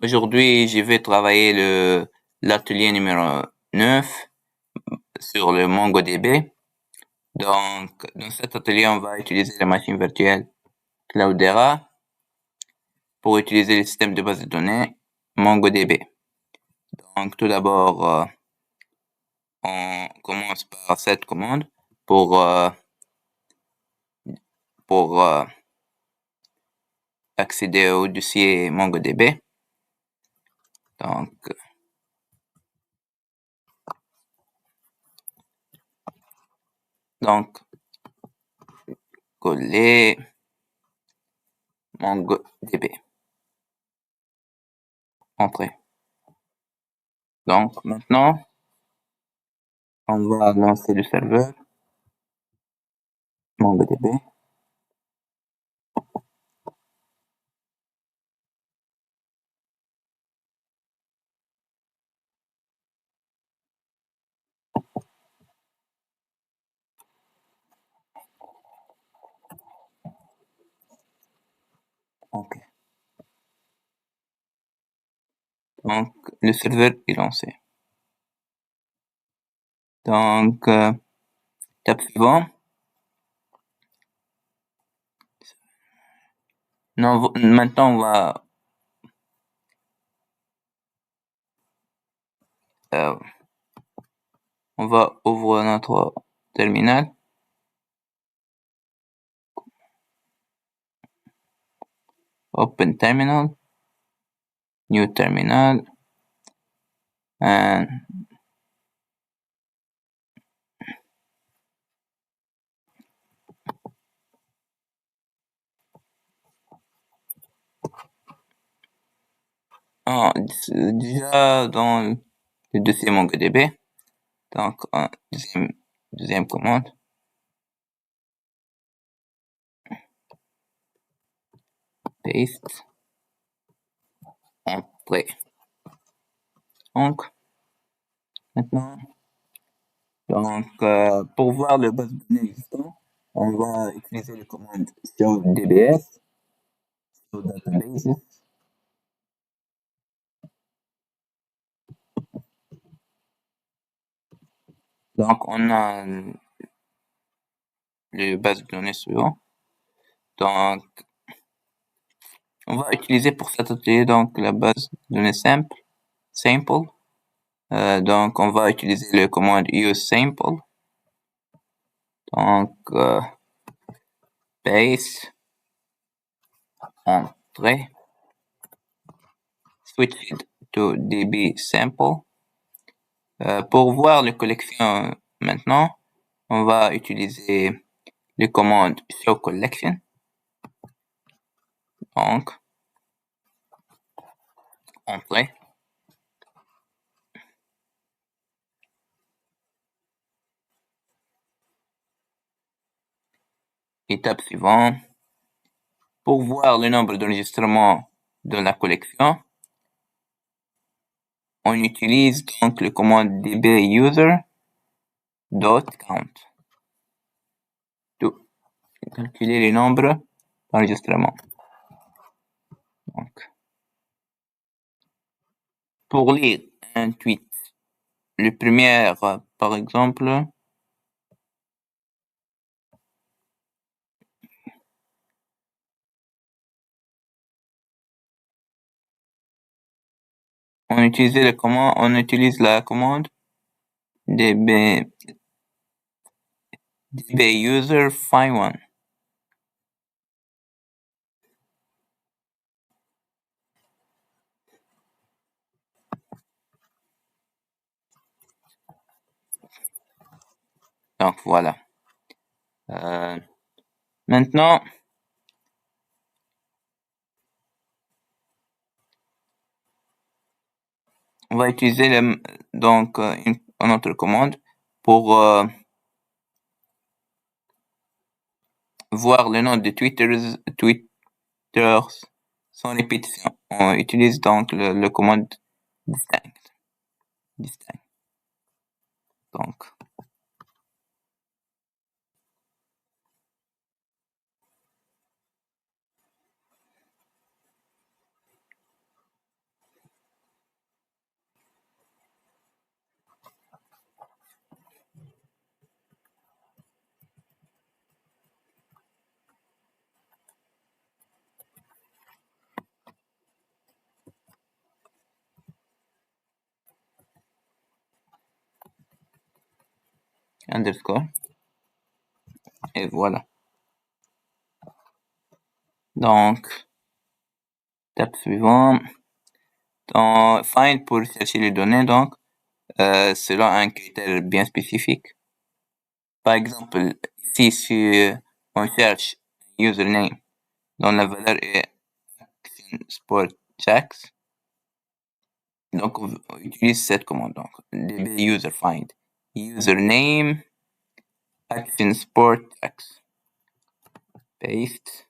Aujourd'hui, je vais travailler l'atelier numéro 9 sur le MongoDB. Donc, dans cet atelier, on va utiliser la machine virtuelle Cloudera pour utiliser le système de base de données MongoDB. Donc, tout d'abord, on commence par cette commande pour accéder au dossier MongoDB. Donc, coller MongoDB. Entrée. Donc, maintenant, on va lancer le serveur MongoDB. Ok. Donc, le serveur est lancé. Donc, étape suivante. Non, maintenant, on va ouvrir notre terminal. Open terminal. New terminal. And déjà dans le dossier MongoDB. Donc, deuxième commande. Paste. Entrée. Donc, maintenant, pour voir le base de données existant, on va utiliser les commandes show DBS, show databases. Donc, on a les bases de données suivantes. Donc, on va utiliser pour cet atelier donc la base de données sample. Donc, on va utiliser le commande useSample. Donc, paste, entrée, switch to db sample. Pour voir les collections maintenant, on va utiliser les commandes show collection. Donc, entrée. Étape suivante. Pour voir le nombre d'enregistrements de la collection, on utilise donc le commande dbuser.count. Calculer les nombres d'enregistrements. Donc, pour lire un tweet, le premier, par exemple, on utilise la commande dbuser find1. Donc voilà. Maintenant, on va utiliser une autre commande pour voir le nom de tweeters sans répétition. On utilise donc le commande distinct. Donc, underscore, et voilà. Donc, étape suivante, dans find pour chercher les données, donc, selon un critère bien spécifique. Par exemple, ici, si on cherche username dont la valeur est action sport checks, donc on utilise cette commande, donc db user find username action sport checks, paste,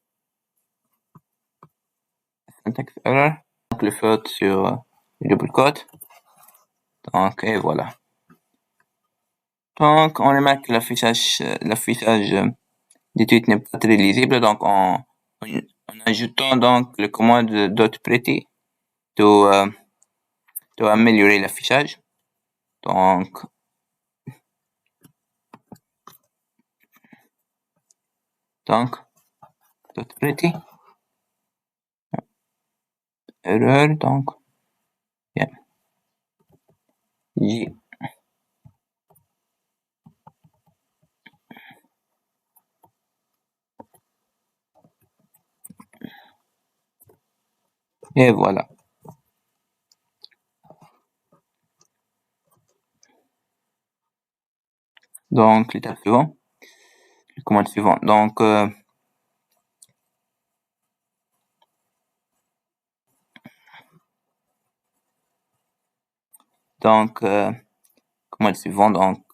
syntax error, donc le faute sur le double quote, donc et voilà. Donc on remarque que l'affichage des tweets n'est pas très lisible, donc en ajoutant donc le commande .pretty to améliorer l'affichage. Donc .pretty erreur, donc yeah. J et voilà. Donc l'étape suivante, la commande suivante. Donc commande suivante, donc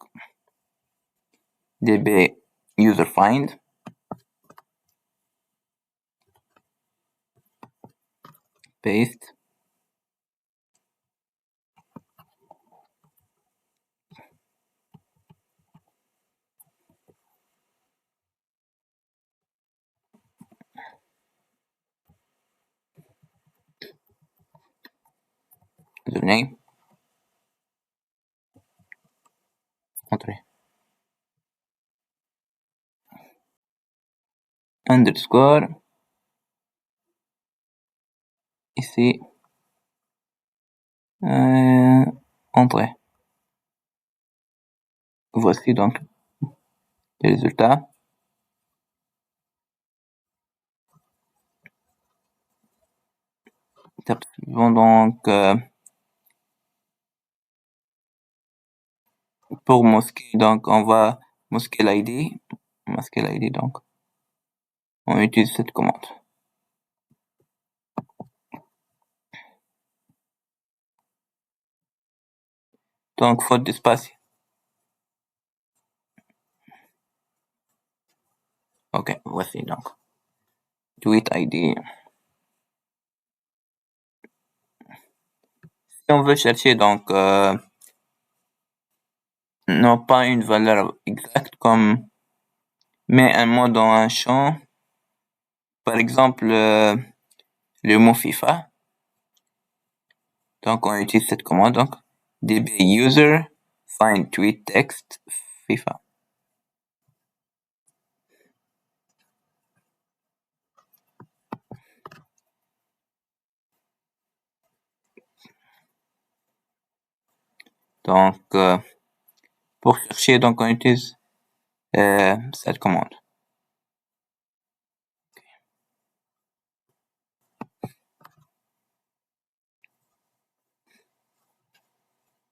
db user find paste username, entrée, underscore, ici entrée. Voici donc les résultats. Étape suivante, donc pour masquer, donc on va masquer l'ID, donc on utilise cette commande. Donc faute d'espace. Ok, voici donc tweet ID. Si on veut chercher donc non pas une valeur exacte comme mais un mot dans un champ, par exemple le mot FIFA, donc on utilise cette commande, donc db user find tweet text FIFA. Donc pour chercher, donc on utilise cette commande.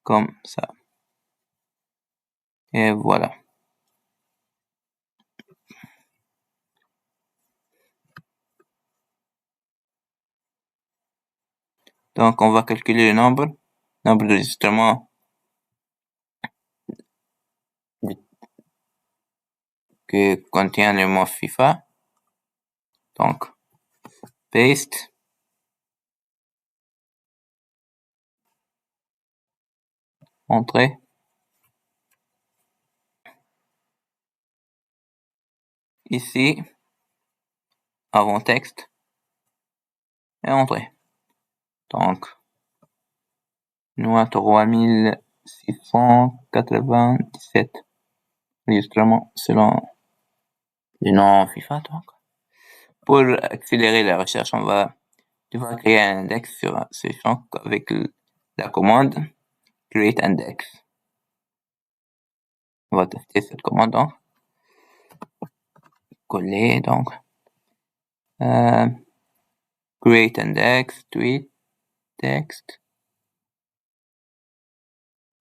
Comme ça. Et voilà. Donc on va calculer le nombre d'enregistrements que contient le mot FIFA. Donc paste, entrée, ici avant texte et entrée. Donc nous avons 3697 enregistrements selon le nom FIFA. Donc pour accélérer la recherche, on va devoir créer un index sur ce champ avec la commande create index. On va tester cette commande, donc. Coller, donc. Create index, tweet, text.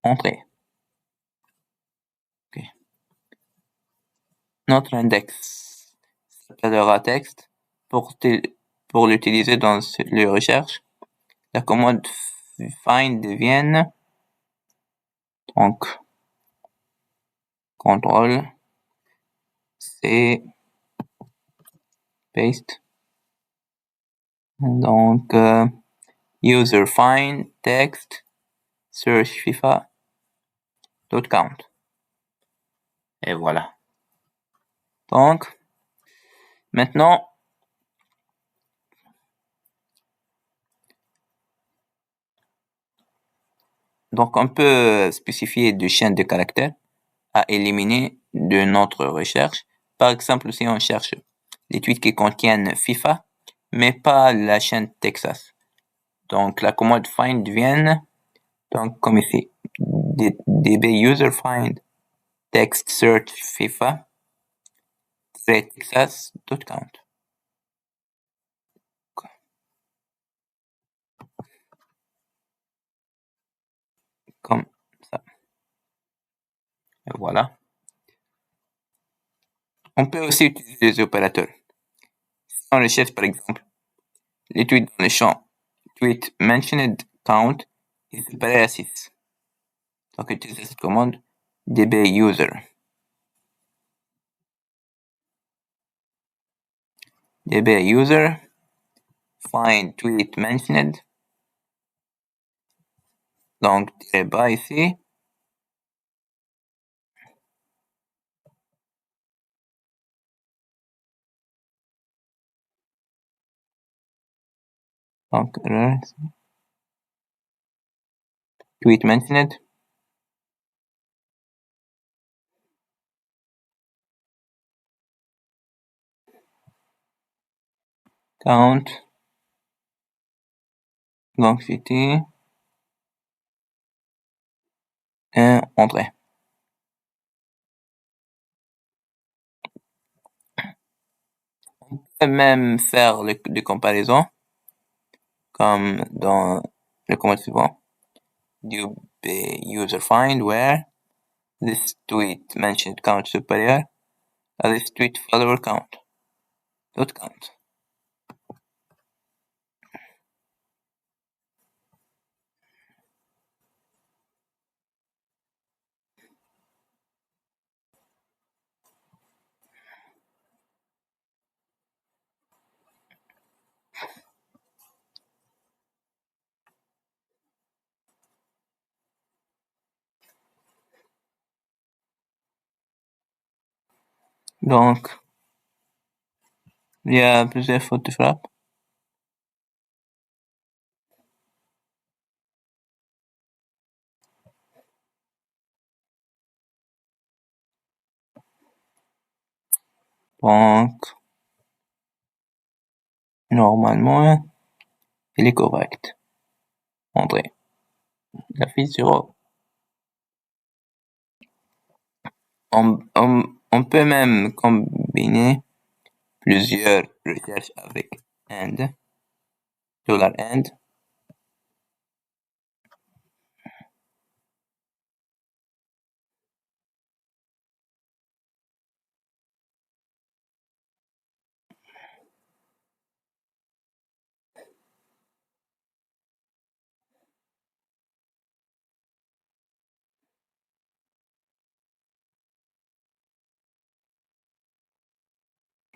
Entrée. Ok. Notre index s'appellera texte. Pour l'utiliser dans les recherches, la commande find devienne donc CTRL C paste. Donc user find text search FIFA dot count. Et voilà. Donc maintenant on peut spécifier des chaînes de caractères à éliminer de notre recherche. Par exemple, si on cherche les tweets qui contiennent FIFA, mais pas la chaîne Texas. Donc la commande find devient, donc comme ici, db user find text search FIFA Texas.count. Comme ça. Et voilà. On peut aussi utiliser les opérateurs. Si on recherche par exemple les tweets dans le champ tweet mentioned count est séparé à 6. Donc utiliser cette commande db user. db user find tweet mentioned. Donc tirer bas ici. Donc tweet mentioned. Count. Donc c'était et entrée. On peut même faire des comparaisons comme dans le commande suivant. db user find where this tweet mentioned count supérieur à this tweet follower count. Dot count. Donc, il y a plusieurs fautes de frappe. Donc, normalement, il est correct. Entrée. La fiche 0. On peut même combiner plusieurs recherches avec $and, $and.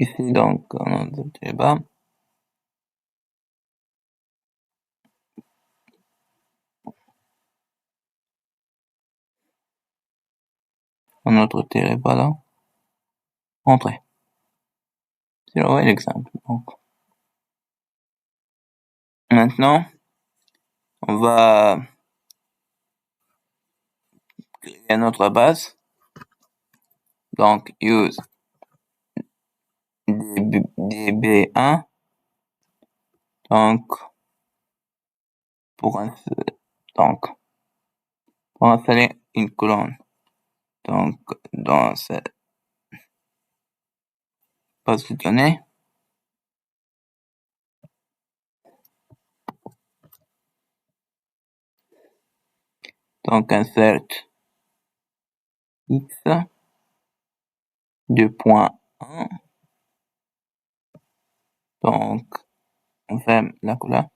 Ici, donc, on a le bas. Un autre tiré bas là. Entrée. C'est l'exemple. Donc, maintenant, on va créer notre base. Donc, use db1. Donc, pour installer une colonne Donc, dans cette base de données, donc insert x 2.1, donc on ferme la colonne.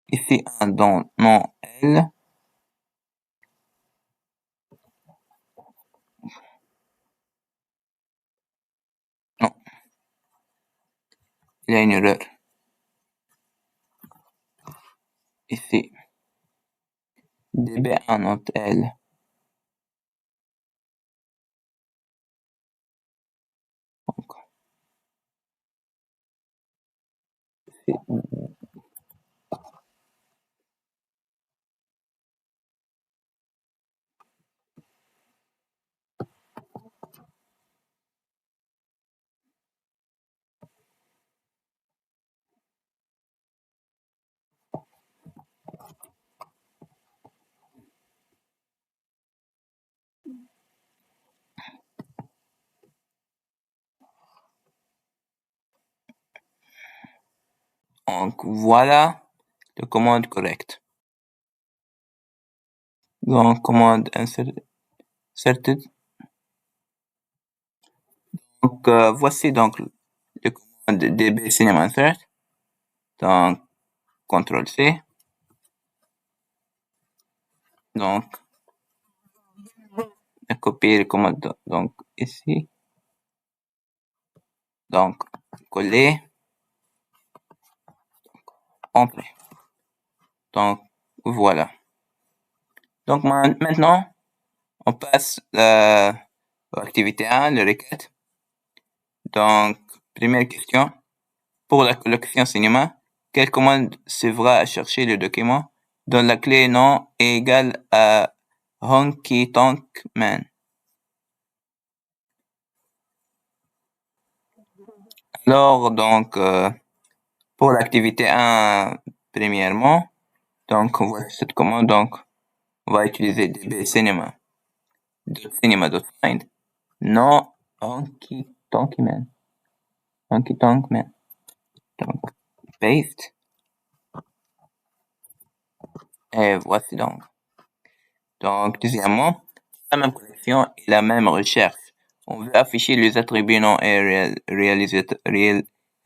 Ici un dans nom L. Non, il y a une erreur. Ici, db1 note L. Donc voilà le commande correct. Donc commande inserted. Donc voici donc le commande db cinema insert. Donc CTRL C. Donc copier le commande donc ici. Donc coller. Entrer. Donc voilà. Donc maintenant on passe à l'activité 1, le requête. Donc première question. Pour la collection cinéma, quelle commande servera à chercher le document dont la clé nom est égale à Honky Tonk Man? Alors, donc, pour l'activité 1, premièrement, donc, on voit cette commande, donc, on va utiliser db cinema.find non Honky Tonk Man. Honky Tonk Man. Donc, paste. Et voici donc. Donc, deuxièmement, la même collection et la même recherche. On veut afficher les attributs nom et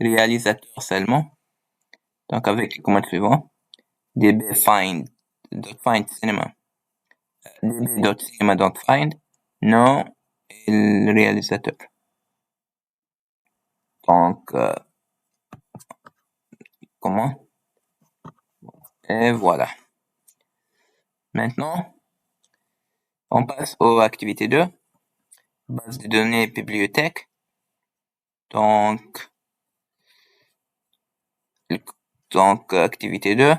réalisateur seulement. Donc, avec le commande suivant, db.find cinema, db.cinema.find nom et le réalisateur. Donc, comment? Et voilà. Maintenant, on passe aux activités 2. Base de données bibliothèque. Donc, activité 2.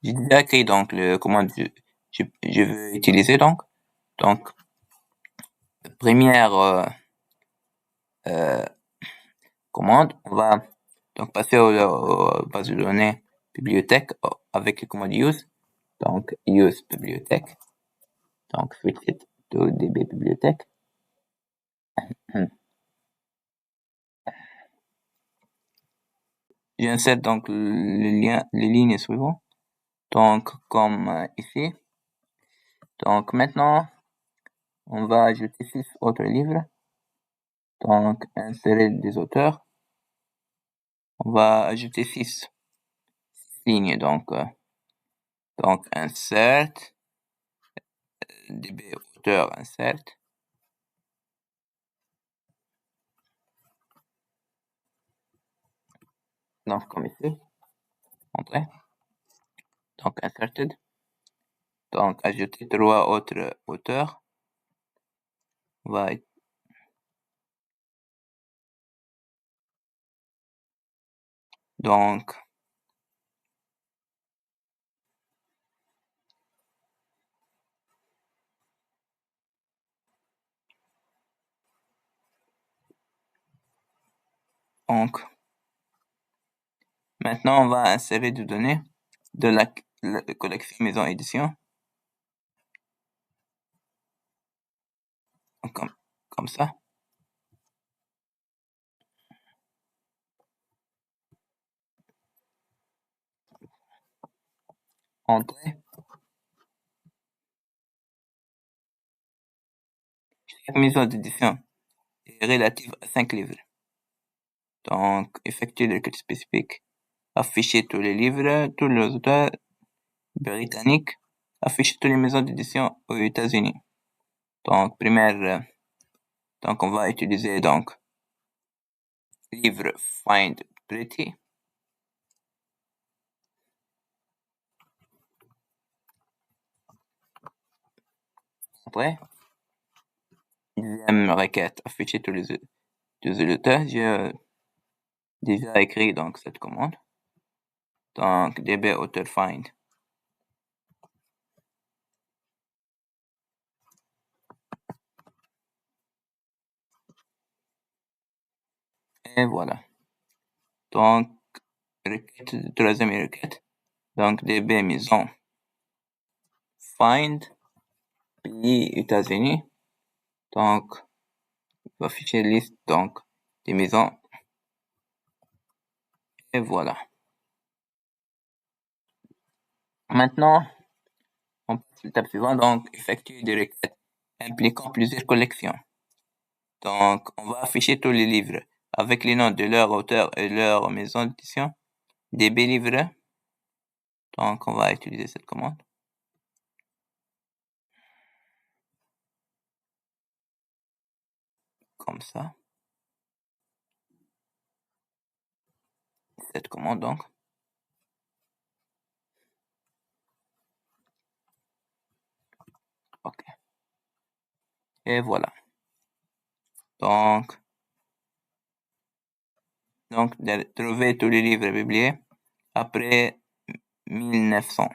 J'ai déjà écrit donc le commande je veux utiliser donc. Donc, première commande, on va donc passer aux bases de données bibliothèque avec le commande use. Donc, use bibliothèque. Donc, switch it to db bibliothèque. J'insère donc les lignes suivantes. Donc, comme ici. Donc, maintenant, on va ajouter 6 autres livres. Donc, insérer des auteurs. On va ajouter 6 lignes. Donc insert, db auteur insert. Donc, comme ici. Entrée. Donc, inserted. Donc, ajouter 3 autres auteurs. Va donc, Donc, maintenant, on va insérer des données de la collection maison édition. Comme ça. Entrée. Chaque maison d'édition est relative à 5 livres. Donc, effectuer le code spécifique. Afficher tous les livres, tous les auteurs britanniques. Afficher toutes les maisons d'édition aux États-Unis. Donc, donc on va utiliser donc livre Find Pretty. Après, deuxième requête, afficher tous les auteurs. J'ai déjà écrit donc cette commande. Donc, db author find. Et voilà. Donc, requête, troisième requête. Donc, db maison find pays États-Unis. Donc, on va afficher liste donc des maisons. Et voilà. Maintenant, on passe à l'étape suivante, donc effectuer des requêtes impliquant plusieurs collections. Donc, on va afficher tous les livres avec les noms de leur auteur et leur maison d'édition. DB livre. Donc, on va utiliser cette commande. Comme ça. Cette commande donc. Ok. Et voilà. Donc, de trouver tous les livres publiés après 1900.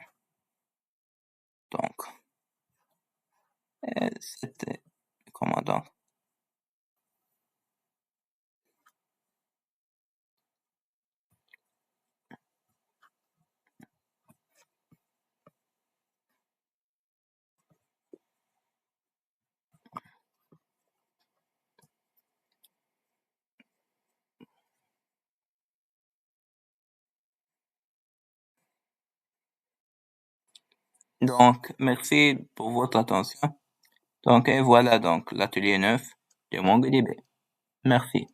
Donc, c'était comment donc? Donc, merci pour votre attention. Donc, et voilà donc l'atelier 9 de MongoDB. Merci.